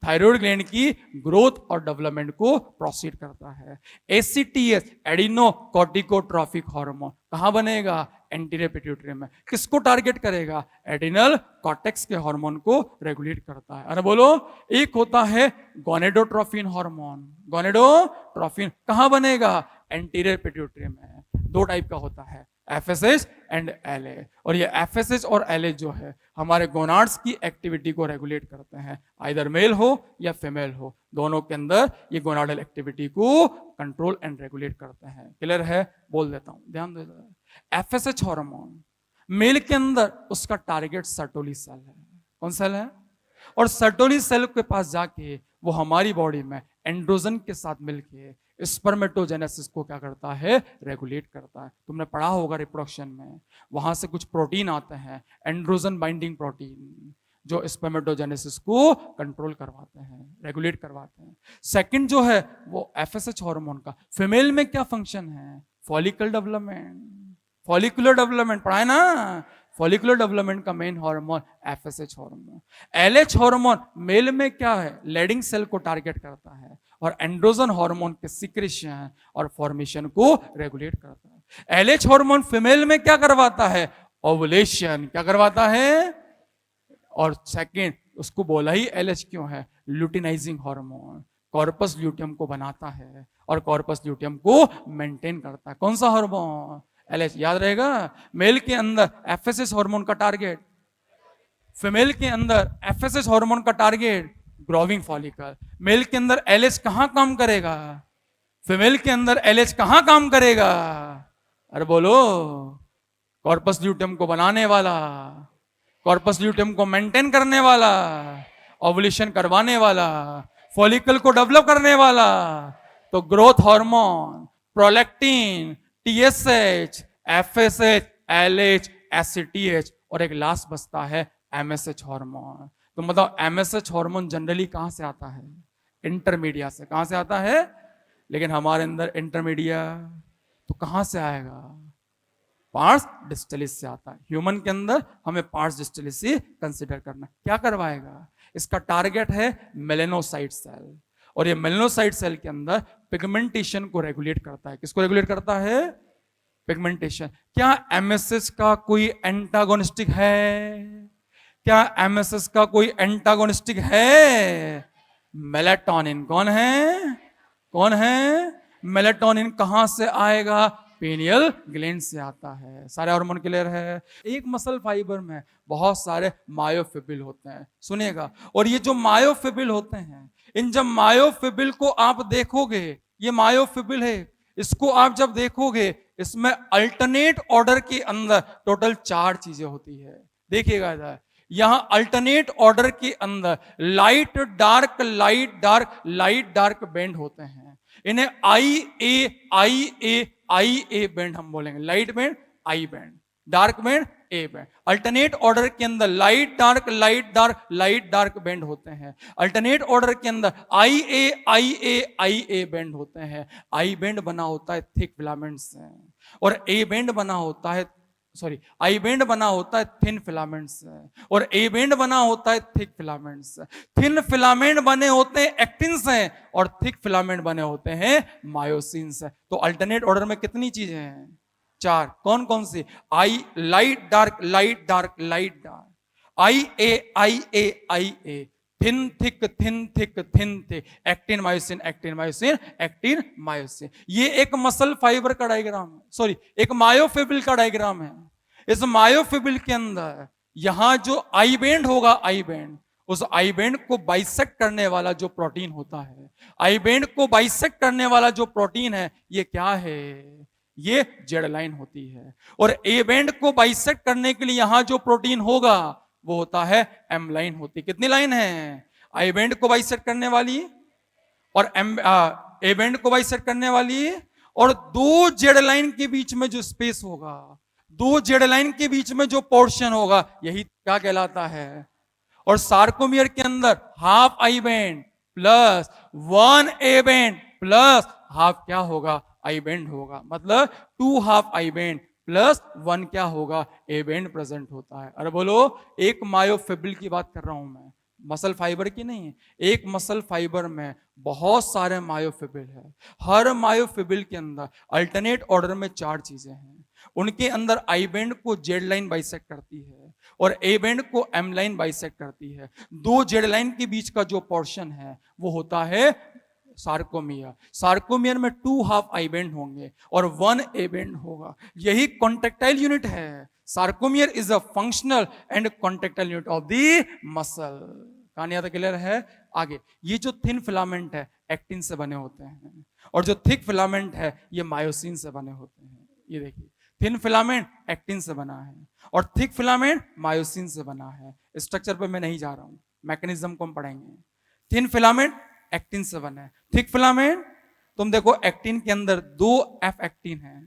थायराइड ग्लैंड की ग्रोथ और डेवलपमेंट को प्रोसीड करता है। एसीटीएस, एडिनो कॉर्टिकोट्रॉफिक हार्मोन, कहां बनेगा? एंटीरियर पिट्यूटरी में। किसको टारगेट करेगा? एडिनल कॉर्टेक्स के हार्मोन को रेगुलेट करता है। अरे बोलो। एक होता है गोनेडोट्रोफिन हार्मोन। गोनेडोट्रोफिन कहां बनेगा? एंटीरियर पिट्यूटरी में। दो टाइप का होता है, एफएसएच एंड एलए। और ये एफएसएच और एलए जो है हमारे गोनाड्स की एक्टिविटी को रेगुलेट करते हैं, आइदर मेल हो या फीमेल हो, दोनों के अंदर ये गोनाडल एक्टिविटी को कंट्रोल एंड रेगुलेट करते हैं। क्लियर है? बोल देता हूं, ध्यान दो। एफएसएच हार्मोन मेल के अंदर उसका टारगेट सर्टोली सेल है। कौन सेल है? और सर्टोली सेल के पास जाके वो हमारी बॉडी में एंड्रोजन के साथ मिलके स्पर्मेटोजेनेसिस को क्या करता है? रेगुलेट करता है। तुमने पढ़ा होगा रिप्रोडक्शन में, वहां से कुछ प्रोटीन आते हैं, एंड्रोजन बाइंडिंग प्रोटीन, जो स्पर्मेटोजेनेसिस को कंट्रोल करवाते हैं, रेगुलेट करवाते हैं। सेकंड जो है वो एफएसएच हार्मोन का फीमेल में क्या फंक्शन है? फॉलिकल डेवलपमेंट, फॉलिकुलर डेवलपमेंट पढ़ा है ना। फॉलिकुलर डेवलपमेंट का main hormone FSH hormone. LH hormone mail में क्या है? लेडिंग सेल को टारगेट करता है और एंड्रोजन हार्मोन के सिक्रेशन और फॉर्मेशन को रेगुलेट करता है। एलएच हार्मोन फीमेल में क्या करवाता है? ओवुलेशन। क्या करवाता है? और सेकंड उसको बोला ही एलएच क्यों है? ल्यूटिनाइजिंग हार्मोन, कॉर्पस ल्यूटियम को बनाता है और कॉर्पस ल्यूटियम को मेंटेन करता है। कौन सा हार्मोन? एलएच। याद रहेगा, मेल के अंदर एफएसएच हार्मोन का टारगेट, फीमेल के अंदर एफएसएच हार्मोन का टारगेट ग्रोविंग फॉलिकल। मेल के अंदर एलएच कहां काम करेगा? फीमेल के अंदर एलएच कहां काम करेगा? अरे बोलो, कॉर्पस ल्यूटियम को बनाने वाला, कॉर्पस ल्यूटियम को मेंटेन करने वाला, ओवुलेशन करवाने वाला, फॉलिकल को डेवलप करने वाला। तो growth hormone, prolactin, TSH, FSH, LH, ACTH और एक लास्ट बचता है एमएसएच हार्मोन। तो मतलब एमएसएच हार्मोन जनरली कहां से आता है? इंटरमीडिया से। कहां से आता है? लेकिन हमारे अंदर इंटरमीडिया तो कहां से आएगा? पार्स डिस्टलिस से आता है। ह्यूमन के अंदर हमें पार्स डिस्टलिस से कंसिडर करना। क्या करवाएगा? इसका टारगेट है मेलेनोसाइट सेल, और ये मेलेनोसाइट सेल के अंदर पिगमेंटेशन को रेगुलेट करता है। किसको रेगुलेट करता है? पिगमेंटेशन। क्या एमएसएच का कोई एंटागोनिस्टिक है? क्या एमएसएच का कोई एंटागोनिस्टिक है? मेलेटोनिन। कौन है? कौन है? मेलेटोनिन कहां से आएगा? पीनियल ग्लैंड से आता है। सारे हार्मोन क्लियर है। एक मसल फाइबर में बहुत सारे मायोफिबिल होते हैं, सुनिएगा। और ये जो मायोफिबिल होते हैं, इन जब मायोफिबिल को आप देखोगे, ये मायोफिबिल है, इसको आप जब देखोगे, इसमें अल्टरनेट ऑर्डर के अंदर टोटल 4 चीजें होती है। देखिएगा इधर, यहां अल्टरनेट ऑर्डर के अंदर light dark light dark light dark band होते हैं। इन्हें आई ए बैंड हम बोलेंगे। Light band I band, dark band A band. Alternate order के अंदर light dark light dark light dark band होते हैं। अल्टरनेट ऑर्डर के अंदर आई ए बैंड होते हैं। आई बैंड बना होता है थिक फिलामेंट से, और ए बैंड बना होता है, सॉरी, आई बैंड बना होता है थिन फिलामेंट से, और ए बैंड बना होता है थिक फिलामेंट से। थिन फिलामेंट बने होते हैं एक्टिन से, और थिक फिलामेंट बने होते हैं मायोसिन से। तो अल्टरनेट ऑर्डर में कितनी चीजें हैं? 4। कौन कौन सी? I light dark light dark light dark, I A, thin thick thin thick thin thick, actin myosin actin myosin actin myosin. ये एक मसल फाइबर का डायग्राम है, सॉरी, एक मायोफिबिल का डायग्राम है। इस मायोफिबिल के अंदर यहां जो आई बैंड होगा, आई बैंड, उस आई बैंड को बाइसेक्ट करने वाला जो प्रोटीन होता है, आई बैंड को बाइसेक्ट करने वाला जो प्रोटीन है, ये क्या है? ये जेड लाइन होती है। और ए बैंड को बाइसेक्ट करने के लिए यहां जो प्रोटीन होगा वो होता है एम लाइन होती है। कितनी लाइन है? आई बैंड को बाइसेक्ट करने वाली और ए बैंड को बाइसेक्ट करने वाली, और 2 जेड लाइन के बीच में जो स्पेस होगा, 2 जेड लाइन के बीच में जो पोर्शन होगा, यही क्या कहलाता है? और सार्कोमियर के अंदर half I band plus 1 A band plus half क्या होगा? आई बैंड होगा। मतलब 2 हाफ आई बैंड प्लस 1 क्या होगा? ए बैंड प्रेजेंट होता है। अरे बोलो, एक मायोफिबिल की बात कर रहा हूं मैं, मसल फाइबर की नहीं। एक मसल फाइबर में बहुत सारे मायोफिबिल है। हर मायोफिबिल के अंदर अल्टरनेट ऑर्डर में 4 चीजें हैं। उनके अंदर आई बैंड को जेड लाइन बाइसेक्ट करती है, और ए बैंड को एम लाइन बाइसेक्ट करती है। 2 जेड लाइन के बीच का जो पोर्शन है वो होता है सार्कोमियर। सार्कोमियर में 2 हाफ आई बैंड होंगे और 1 ए बैंड होगा। यही कॉन्ट्रेक्टाइल यूनिट है। Sarcomere is a functional and contractile unit of the muscle. कहानी आता क्लियर है? आगे, ये जो थिन फिलामेंट है एक्टिन से बने होते हैं, और जो थिक फिलामेंट है ये मायोसिन से बने होते हैं। ये देखिए, थिन फिलामेंट एक्टिन से बना है और थिक फिलामेंट मायोसिन से बना है। स्ट्रक्चर पे मैं नहीं जा रहा हूं, मैकेनिज्म को हम पढ़ेंगे। थिन फिलामेंट एक्टिन से बना है, थिक फिलामेंट, तुम देखो एक्टिन के अंदर 2 एफ एक्टिन है,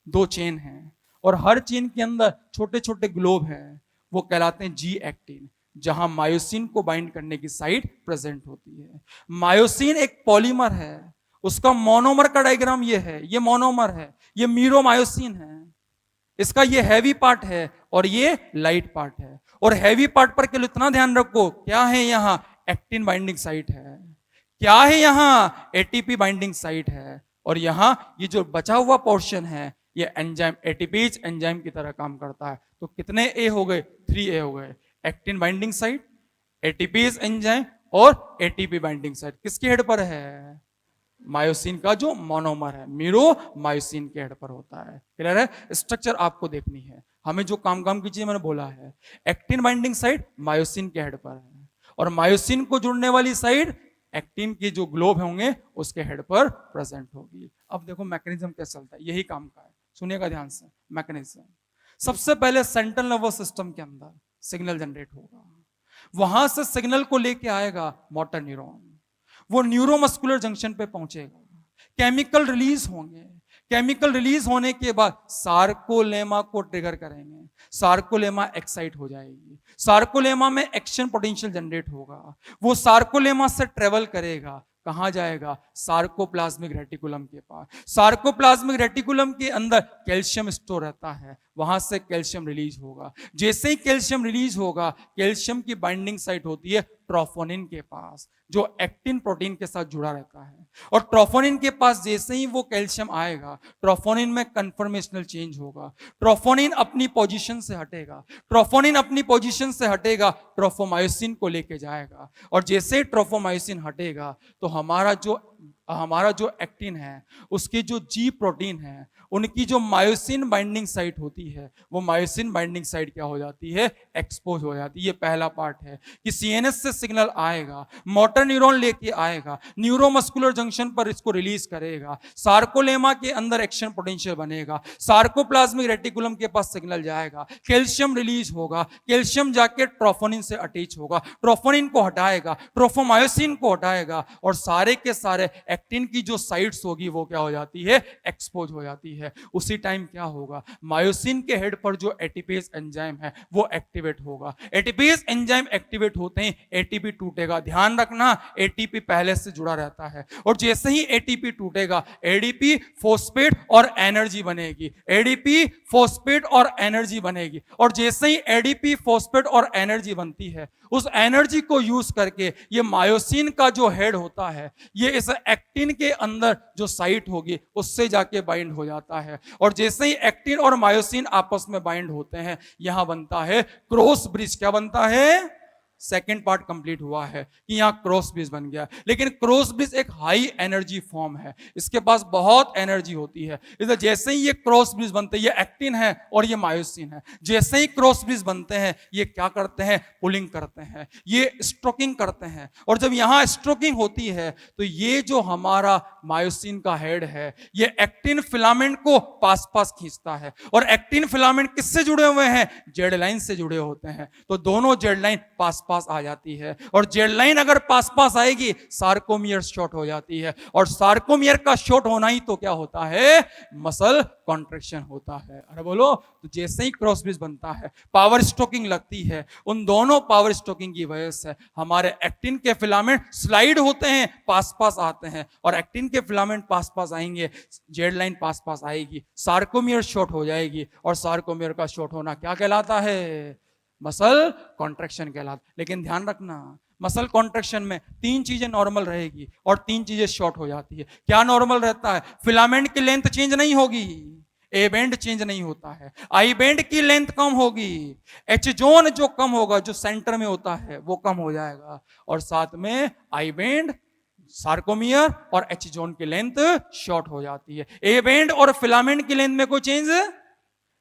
2 चेन है और हर चेन के अंदर छोटे छोटे ग्लोब है, वो कहलाते हैं जी एक्टिन, जहां मायोसिन को बाइंड करने की साइट प्रेजेंट होती है। मायोसिन एक पॉलीमर है, उसका मोनोमर का डायग्राम ये है, ये मोनोमर है, ये मीरोमायोसिन है। इसका ये हैवी पार्ट है और ये लाइट पार्ट है। और हैवी पार्ट पर केवल इतना ध्यान रखो, क्या है यहां एक्टिन बाइंडिंग साइट है, क्या है यहां एटीपी बाइंडिंग साइट है, और यहां ये जो बचा हुआ पोर्शन है ये एंजाइम एटीपीज एंजाइम की तरह काम करता है। तो कितने ए हो गए, 3 ए हो गए, actin binding site, ATPs enzyme और एटीपी बाइंडिंग साइट। किसके हेड पर है, मायोसिन का जो मोनोमर है, मीरो मायोसिन के हेड पर होता है। क्लियर है, स्ट्रक्चर आपको देखनी है, हमें जो काम की चीज मैंने बोला है, एक्टिन बाइंडिंग साइट मायोसिन के हेड पर है और मायोसिन को जुड़ने वाली साइट एक्टिन की जो ग्लोब होंगे उसके हेड पर प्रेजेंट होगी। अब देखो मैकेनिज्म कैसे चलता है, यही काम का है, सुनिएगा ध्यान से। मैकेनिज्म सबसे पहले सेंट्रल नर्वस सिस्टम के अंदर सिग्नल जनरेट होगा, वहां से सिग्नल को लेके आएगा मोटर न्यूरॉन, वो न्यूरोमस्कुलर जंक्शन पे पहुंचेगा, केमिकल रिलीज होंगे, केमिकल रिलीज होने के बाद सार्कोलेमा को ट्रिगर करेंगे, सार्कोलेमा एक्साइट हो जाएगी, सार्कोलेमा में एक्शन पोटेंशियल जनरेट होगा, वो सार्कोलेमा से ट्रेवल करेगा, कहां जाएगा, सार्कोप्लाज्मिक रेटिकुलम के पास। सार्कोप्लाज्मिक रेटिकुलम के अंदर कैल्शियम स्टोर रहता है, वहां से कैल्शियम रिलीज होगा। जैसे ही कैल्शियम रिलीज होगा, कैल्शियम की बाइंडिंग साइट होती है ट्रोफोनिन के पास, जो एक्टिन प्रोटीन के साथ जुड़ा रहता है। और ट्रोफोनिन के पास जैसे ही वो कैल्शियम आएगा, ट्रोफोनिन में कन्फर्मेशनल चेंज होगा, ट्रोफोनिन अपनी पोजीशन से हटेगा, ट्रोफोनिन अपनी पोजीशन से हटेगा, ट्रोफोमायोसिन को लेके जाएगा। और जैसे ही ट्रोफोमायोसिन हटेगा तो हमारा जो एक्टिन है, उसकी जो जी प्रोटीन है, उनकी जो मायोसिन बाइंडिंग साइट होती है, वो मायोसिन बाइंडिंग साइट क्या हो जाती है, एक्सपोज हो जाती है। ये पहला पार्ट है कि सीएनएस से सिग्नल आएगा, मोटर न्यूरॉन लेके आएगा, न्यूरोमस्कुलर जंक्शन पर इसको रिलीज करेगा, सार्कोलेमा के अंदर एक्शन पोटेंशियल बनेगा, सार्कोप्लाज्मिक रेटिकुलम के पास सिग्नल जाएगा, कैल्शियम रिलीज होगा, कैल्शियम जाके ट्रोफोनिन से अटैच होगा, ट्रोफोनिन को हटाएगा, ट्रोफोमायोसिन को हटाएगा और सारे के सारे एक्टिन की जो साइट्स होगी वो क्या हो जाती है, एक्सपोज हो जाती है। उसी टाइम क्या होगा, मायोसिन के हेड पर जो एटीपीज एंजाइम है वो एक्टिवेट होगा। एटीपीज एंजाइम एक्टिवेट होते ही एटीपी टूटेगा। ध्यान रखना, एटीपी पहले से जुड़ा रहता है और जैसे ही एटीपी टूटेगा, एडीपी फॉस्फेट और एनर्जी बनेगी, एडीपी फॉस्फेट और एनर्जी बनेगी। और जैसे ही एडीपी फॉस्फेट और एनर्जी बनती है, उस एनर्जी को यूज करके ये मायोसिन का जो हेड होता है, ये इस एक्टिन के अंदर जो साइट होगी उससे जाके बाइंड हो जाता है। और जैसे ही एक्टिन और मायोसिन आपस में बाइंड होते हैं, यहां बनता है क्रॉस ब्रिज। क्या बनता है, सेकेंड पार्ट कंप्लीट हुआ है कि यहां क्रॉस ब्रिज बन गया। लेकिन क्रॉस ब्रिज एक हाई एनर्जी फॉर्म है, इसके पास बहुत एनर्जी होती है। इसलिए जैसे ही ये क्रॉस ब्रिज बनते हैं, ये एक्टिन है और ये मायोसिन है, जैसे ही क्रॉस ब्रिज बनते हैं, ये क्या करते हैं, पुलिंग करते हैं, ये स्ट्रोकिंग करते हैं। और जब यहां स्ट्रोकिंग होती है तो ये जो हमारा मायोसिन का हेड है, ये एक्टिन फिलामेंट को पास पास खींचता है। और एक्टिन फिलामेंट किससे जुड़े हुए हैं, जेड लाइन से जुड़े होते हैं। तो दोनों जेड लाइन पास पास आ जाती है और जेड लाइन अगर पास पास आएगी, सार्कोमियर शॉर्ट हो जाती है। और सार्कोमियर का शॉर्ट होना ही तो क्या होता है, मसल कॉन्ट्रैक्शन होता है। अरे बोलो, तो जैसे ही क्रॉस ब्रिज बनता है, पावर स्ट्रोकिंग लगती है, उन दोनों पावर स्ट्रोकिंग की वजह से हमारे एक्टिन के फिलामेंट स्लाइड होते हैं, पास पास आते हैं। और एक्टिन के फिलामेंट पास पास आएंगे, जेड लाइन पास पास आएगी, सार्कोमियर शॉर्ट हो जाएगी। और सार्कोमियर का शॉर्ट होना क्या कहलाता है, मसल कॉन्ट्रैक्शन कहलाता। लेकिन ध्यान रखना, मसल कॉन्ट्रैक्शन में 3 चीजें नॉर्मल रहेगी और 3 चीजें शॉर्ट हो जाती है। क्या नॉर्मल रहता है, फिलामेंट की लेंथ चेंज नहीं होगी, ए बैंड चेंज नहीं होता है, आई बैंड की लेंथ कम होगी, एच जोन जो कम होगा, जो सेंटर में होता है वो कम हो जाएगा, और साथ में आई बैंड, सार्कोमियर और एच जोन की लेंथ शॉर्ट हो जाती है। ए बैंड और फिलामेंट की लेंथ में कोई चेंज,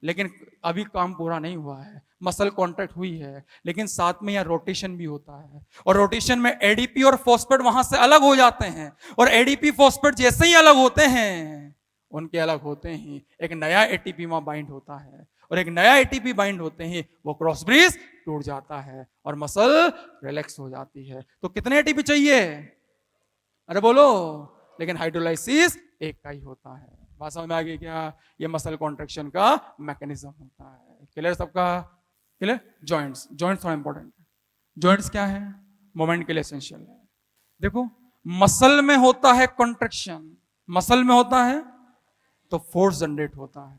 लेकिन अभी काम पूरा नहीं हुआ है, मसल कॉन्ट्रैक्ट हुई है, लेकिन साथ में यहां रोटेशन भी होता है। और रोटेशन में एडीपी और फॉस्फेट वहां से अलग हो जाते हैं, और एडीपी फॉस्फेट जैसे ही अलग होते हैं, उनके अलग होते ही एक नया एटीपी में बाइंड होता है, और एक नया एटीपी बाइंड होते ही वो क्रॉस ब्रिज टूट जाता है और मसल रिलैक्स हो जाती है। तो कितने एटीपी चाहिए? अरे बोलो। लेकिन हाइड्रोलाइसिस एक का ही होता है। बात समझ में आ गई क्या? ये मसल कॉन्ट्रैक्शन का मैकेनिज्म होता है। क्लियर सबका? क्लियर? जॉइंट्स, जॉइंट्स थोड़ा इंपॉर्टेंट है। जॉइंट्स क्या है? मोमेंट के लिए एसेंशियल है। देखो, मसल में होता है कॉन्ट्रैक्शन, मसल में होता है तो फोर्स जनरेट होता है।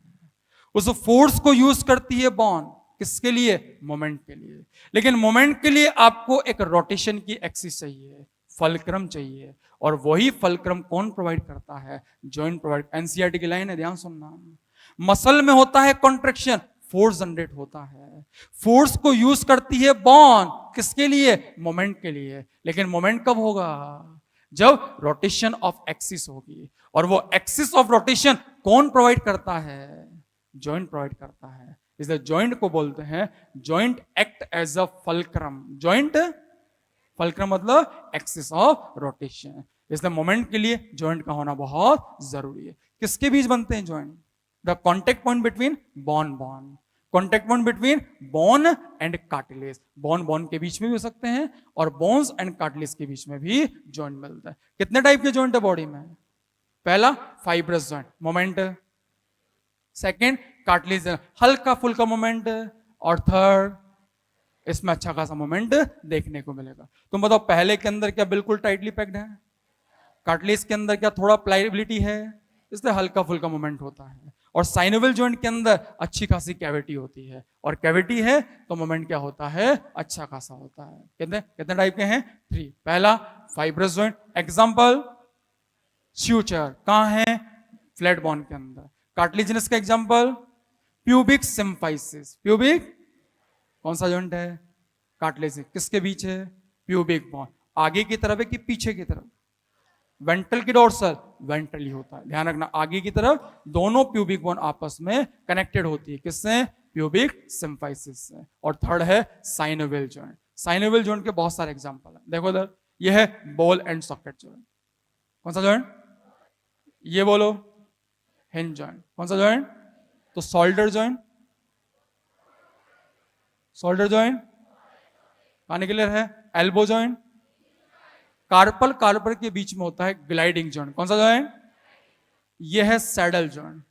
उस फोर्स को यूज करती है बोन, किसके लिए? मोमेंट के लिए। लेकिन मोमेंट के लिए आपको एक रोटेशन की एक्सिस चाहिए, फलक्रम चाहिए, और वही फलक्रम कौन प्रोवाइड करता है? Joint provide. एनसीईआरटी की लाइन है, ध्यान सुनना। मसल में होता है कॉन्ट्रैक्शन, फोर्स जनरेट होता है। फोर्स को यूज करती है बोन, किसके लिए? मोमेंट के लिए। लेकिन मोमेंट कब होगा? जब रोटेशन ऑफ एक्सिस होगी, और वो एक्सिस ऑफ रोटेशन कौन प्रोवाइड करता है? जॉइंट प्रोवाइड करता है। इसलिए जॉइंट को बोलते हैं joint act as a fulcrum. Joint fulcrum मतलब एक्सिस ऑफ रोटेशन। इसलिए मोमेंट के लिए जॉइंट का होना बहुत जरूरी है। किसके बीच बनते हैं joint? The contact point between bone contact point between bone and cartilage. Bone के बीच में भी हो सकते हैं, और बोन्स एंड कार्टिलेज के बीच में भी जॉइंट मिलता है। कितने टाइप के जॉइंट है बॉडी में? पहला fibrous joint, moment. Second cartilage, हल्का फुल्का मोमेंट। और थर्ड, इसमें अच्छा खासा मोमेंट देखने को मिलेगा। तुम बताओ, पहले के अंदर क्या बिल्कुल टाइटली पैक्ड है? कार्टिलेज के अंदर क्या थोड़ा प्लाइबिलिटी है? इसलिए हल्का फुल्का मोमेंट होता है। और साइनोवियल जॉइंट के अंदर अच्छी खासी कैविटी होती है, और कैविटी है तो मोमेंट क्या होता है? अच्छा खासा होता है। कितने कितने टाइप के हैं? 3। पहला फाइब्रस जॉइंट, एग्जांपल स्यूचर, कहां है? फ्लैट बोन के अंदर। कार्टिलेजिनस का एग्जांपल प्यूबिक सिम्फाइसिस। प्यूबिक कौन सा जॉइंट है? कार्टिलेज। किसके बीच है? Pubic bone. आगे की तरफ है कि पीछे की तरफ? वेंट्रल की डोर्सल? वेंट्रल ही होता है। ध्यान रखना, आगे की तरफ दोनों प्यूबिक बोन आपस में कनेक्टेड होती है। किससे? प्यूबिक सिम्फाइसिस से। और थर्ड है साइनोवियल जॉइंट। साइनोवियल जॉइंट के बहुत सारे एग्जांपल हैं। देखो इधर, यह है बॉल एंड सॉकेट जॉइंट। कौन सा जॉइंट? ये बोलो, हिंज जॉइंट। कौन सा जॉइंट? तो शोल्डर जॉइंट। शोल्डर जॉइंट आने के लिए है। Elbow joint. कार्पल के बीच में होता है ग्लाइडिंग जॉइंट। कौन सा जॉइंट? यह है सैडल जॉइंट।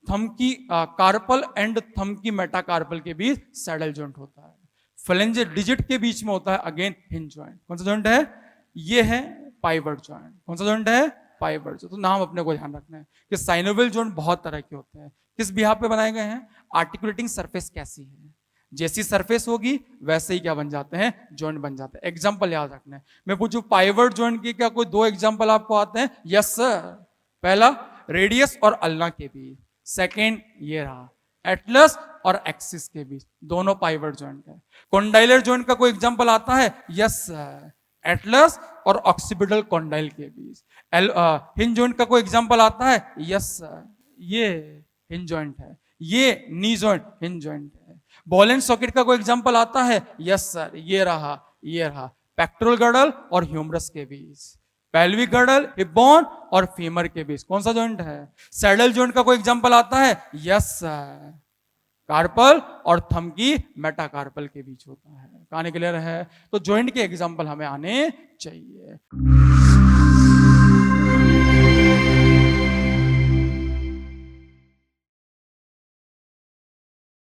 थंब की कार्पल एंड थंब की मेटाकार्पल के बीच सैडल जॉइंट होता है। फ्लेंज डिजिट के बीच में होता है अगेन हिंज जॉइंट। कौन सा जॉइंट है? यह है पाइवट जॉइंट। कौन सा जॉइंट है? Pivot joint. तो नाम अपने को ध्यान रखना है कि साइनोवियल जॉइंट बहुत तरह के होते हैं। किस बिहाफ पे बनाए गए हैं? आर्टिकुलेटिंग सरफेस कैसी है, जैसी सरफेस होगी वैसे ही क्या बन जाते हैं? जॉइंट बन जाते हैं। एग्जांपल याद रखना है। मैं पूछूं पाइवट जॉइंट के क्या कोई 2 एग्जांपल आपको आते हैं? Yes sir. पहला रेडियस और अल्ना के बीच। सेकेंड ये रहा एटलस और एक्सिस के बीच, दोनों पाइवट जॉइंट है। कॉन्डाइलर जॉइंट का कोई एग्जांपल आता है? Yes sir. एटलस और ऑक्सीपिटल कॉन्डाइल के बीच। हिंज जॉइंट का कोई एग्जांपल आता है? Yes sir. ये हिंज जॉइंट है। ये नी जॉइंट हिंज जॉइंट है। बॉल एंड सॉकेट का कोई एग्जांपल आता है? Yes sir. ये रहा पेक्टोरल गर्डल और ह्यूमरस के बीच। पेल्विक गर्डल, हिप बोन और फीमर के बीच कौन सा जॉइंट है? सैडल जॉइंट का कोई एग्जांपल आता है? Yes sir. कार्पल और थंब की मेटाकार्पल के बीच होता है। कहानी क्लियर है? तो जॉइंट के एग्जांपल हमें आने चाहिए।